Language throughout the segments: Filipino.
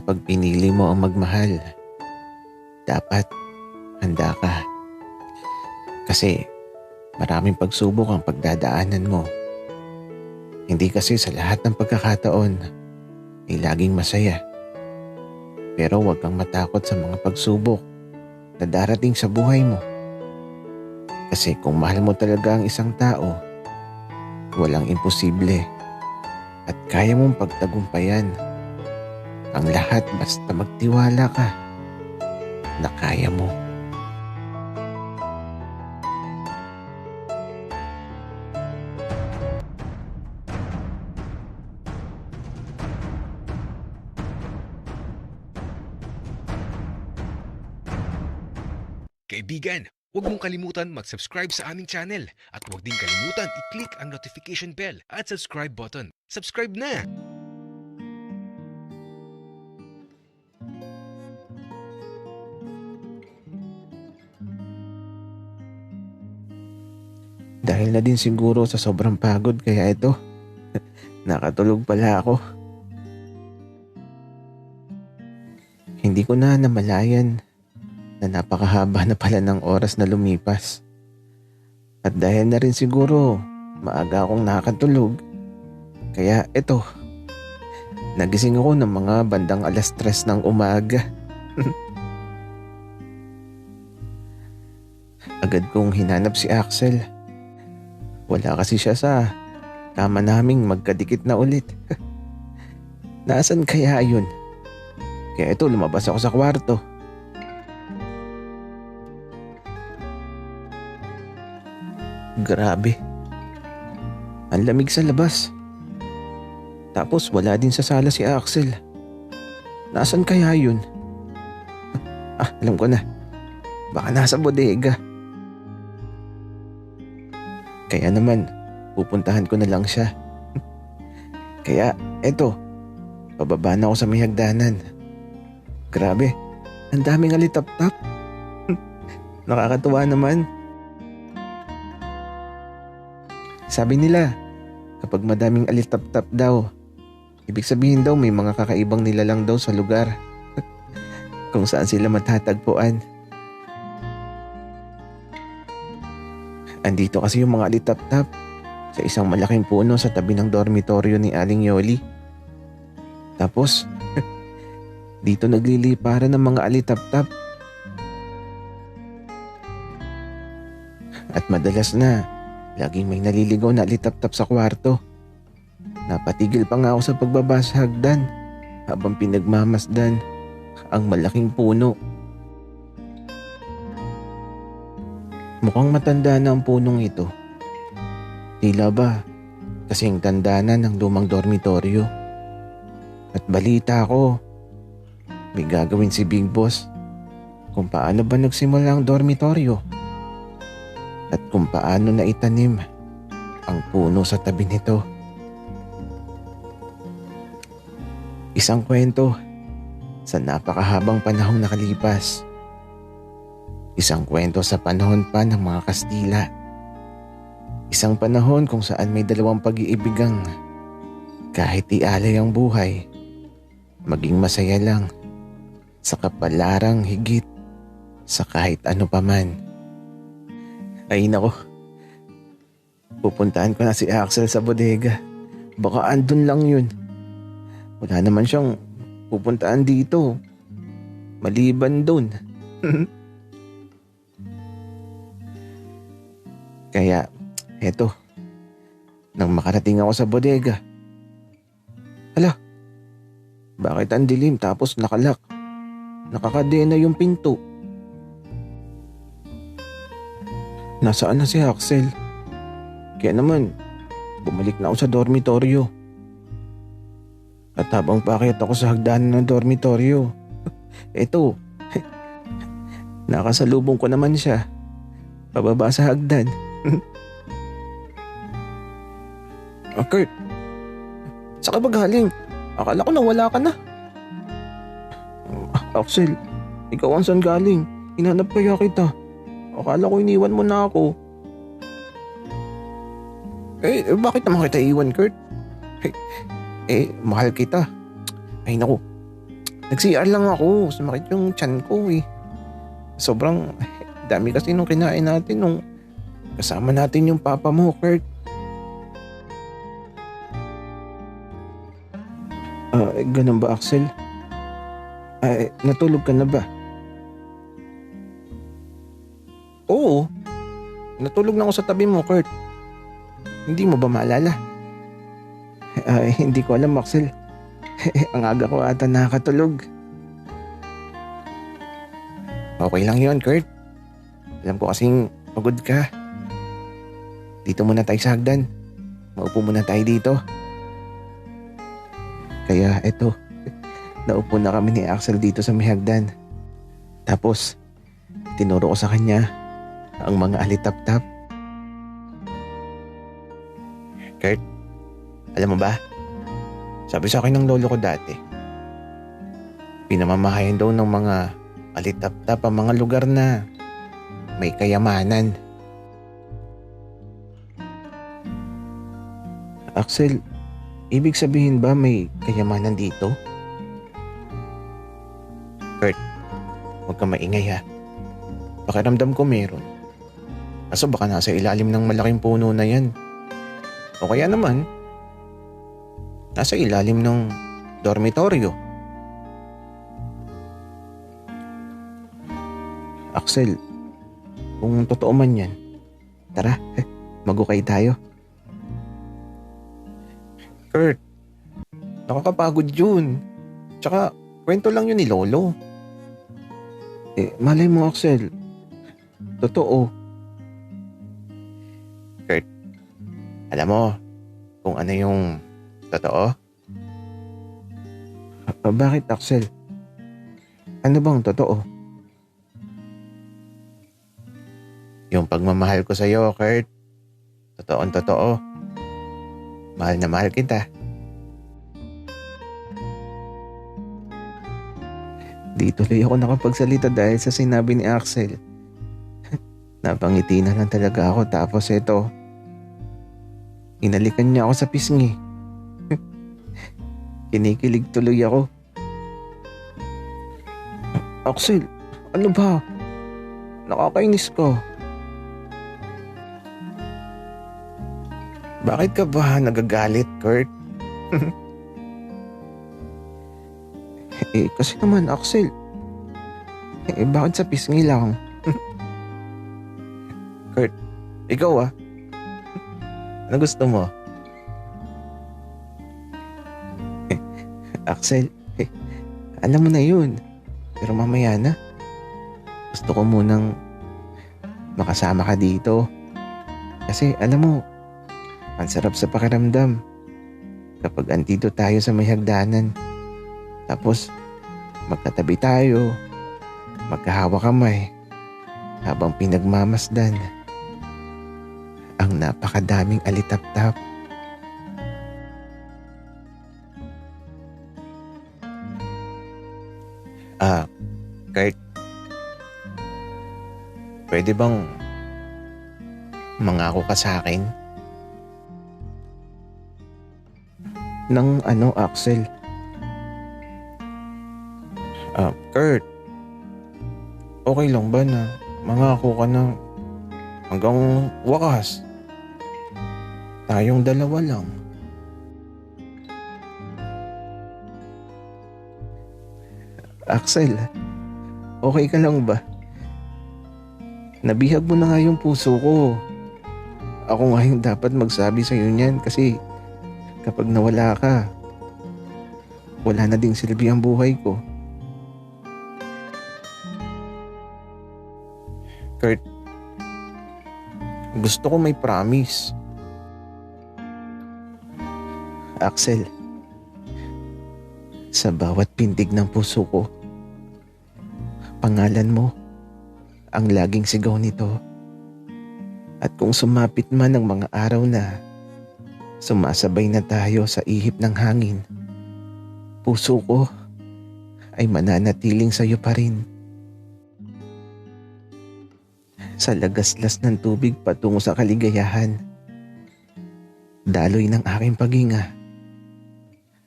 kapag pinili mo ang magmahal, dapat handa ka. Kasi maraming pagsubok ang pagdadaanan mo. Hindi kasi sa lahat ng pagkakataon ay laging masaya. Pero huwag kang matakot sa mga pagsubok na darating sa buhay mo. Kasi kung mahal mo talaga ang isang tao, walang imposible at kaya mong pagtagumpayan ang lahat basta magtiwala ka na kaya mo. Kaibigan, huwag mong kalimutan mag-subscribe sa aming channel at huwag din kalimutan i-click ang notification bell at subscribe button. Subscribe na! Dahil na din siguro sa sobrang pagod kaya ito, nakatulog pala ako. Hindi ko na namalayan na napakahaba na pala ng oras na lumipas. At dahil na rin siguro maaga akong nakatulog, kaya ito, nagising ako ng mga bandang 3:00 ng umaga. Agad kong hinanap si Axel. Wala kasi siya sa kama naming magkadikit na ulit. Nasaan kaya yun? Kaya ito, lumabas ako sa kwarto. Grabe. Ang lamig sa labas. Tapos wala din sa sala si Axel. Nasaan kaya yun? Alam ko na. Baka nasa bodega. Kaya naman, pupuntahan ko na lang siya. Kaya eto, pababa na ako sa may hagdanan. Grabe, ang daming alitap-tap. Nakakatuwa naman. Sabi nila, kapag madaming alitap-tap daw, ibig sabihin daw may mga kakaibang nilalang daw sa lugar. Kung saan sila matatagpuan. Andito kasi yung mga alitap-tap sa isang malaking puno sa tabi ng dormitoryo ni Aling Yoli. Tapos, dito nagliliparan ng mga alitap-tap. At madalas na, laging may naliligaw na alitap-tap sa kwarto. Napatigil pa nga ako sa pagbaba sa hagdan habang pinagmamasdan ang malaking puno. Mukhang matanda na ang punong ito. Tila ba kasing tanda na ng lumang dormitoryo. At balita ko, may gagawin si Big Boss kung paano ba nagsimula ang dormitoryo at kung paano na itanim ang puno sa tabi nito. Isang kwento sa napakahabang panahong nakalipas. Isang kwento sa panahon pa ng mga Kastila. Isang panahon kung saan may dalawang pag-iibigang kahit ialay ang buhay, maging masaya lang sa kapalarang higit sa kahit ano paman. Ay nako, pupuntahan ko na si Axel sa bodega. Baka andun lang yun. Wala naman siyang pupuntahan dito maliban dun. Kaya, eto, nang makarating ako sa bodega. Hala, bakit ang dilim tapos nakalak? Nakakadena yung pinto. Nasaan na si Axel? Kaya naman, bumalik na ako sa dormitoryo. At habang paakyat ako sa hagdanan ng dormitoryo, eto, nakasalubong ko naman siya. Pababa sa hagdan. Kurt, saan ka ba galing? Akala ko nawala ka na. Axel, ikaw ang saan galing? Hinanap kaya kita. Akala ko iniwan mo na ako. Bakit naman kita iwan, Kurt? Mahal kita. Ay naku, Nag-CR lang ako. Sumakit yung tiyan ko eh. Sobrang dami kasi nung kinain natin nung kasama natin yung papa mo, Kurt. Ganun ba, Axel? Natulog ka na ba? Oo. Natulog na ako sa tabi mo, Kurt. Hindi mo ba maalala? Hindi ko alam, Axel. Ang aga ko ata nakakatulog. Okay lang yon, Kurt. Alam ko kasing pagod ka. Dito muna tayo sa hagdan. Maupo muna tayo dito. Kaya eto, naupo na kami ni Axel dito sa may hagdan. Tapos, tinuro ko sa kanya ang mga alitap-tap. Kurt, alam mo ba? Sabi sa akin ng lolo ko dati, pinamamahayan daw ng mga alitap-tap ang mga lugar na may kayamanan. Axel, ibig sabihin ba may kayamanan dito? Kurt, huwag ka maingay ha. Pakiramdam ko meron. Kaso baka nasa ilalim ng malaking puno na yan. O kaya naman, nasa ilalim ng dormitoryo. Axel, kung totoo man yan, tara, magukay tayo. Kurt, nakakapagod yun. Tsaka, kwento lang yun ni Lolo. Malay mo, Axel. Totoo. Kurt, alam mo kung ano yung totoo? Bakit, Axel? Ano bang totoo? Yung pagmamahal ko sa'yo, Kurt. Totoong totoo. Mahal na mahal kita. Di tuloy ako nakapagsalita dahil sa sinabi ni Axel. Napangiti na lang talaga ako tapos ito, inalikan niya ako sa pisngi. Kinikilig tuloy ako. Axel, ano ba? Nakakainis ka. Bakit ka ba nagagalit, Kurt? Kasi naman, Axel. Bakit sa pisngi lang? Kurt, ikaw ano gusto mo? Axel, alam mo na yun. Pero mamaya na. Gusto ko munang makasama ka dito. Kasi alam mo, ang sarap sa pakiramdam kapag andito tayo sa may hagdanan. Tapos, magkatabi tayo, magkahawa kamay, habang pinagmamasdan ang napakadaming alitap-tap. Kurt, pwede bang mangako ka sa akin? Nang ano, Axel? Kurt, okay lang ba na mangako ka na hanggang wakas? Tayong dalawa lang. Axel, okay ka lang ba? Nabihag mo na nga yung puso ko. Ako nga yung dapat magsabi sa'yo niyan kasi kapag nawala ka, wala na ding silbi ang buhay ko. Kurt, gusto ko may promise. Axel, sa bawat pintig ng puso ko, pangalan mo ang laging sigaw nito. At kung sumapit man ang mga araw na sumasabay na tayo sa ihip ng hangin, puso ko ay mananatiling sa'yo pa rin. Sa lagaslas ng tubig patungo sa kaligayahan, daloy ng aking paghinga,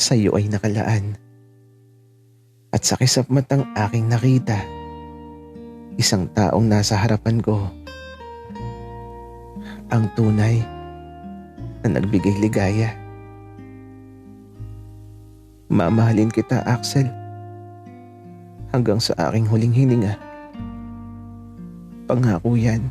sa'yo ay nakalaan. At sa kisap matang aking nakita, isang taong nasa harapan ko, ang tunay na nagbigay ligaya. Mamahalin kita, Axel, hanggang sa aking huling hininga. Pangako yan.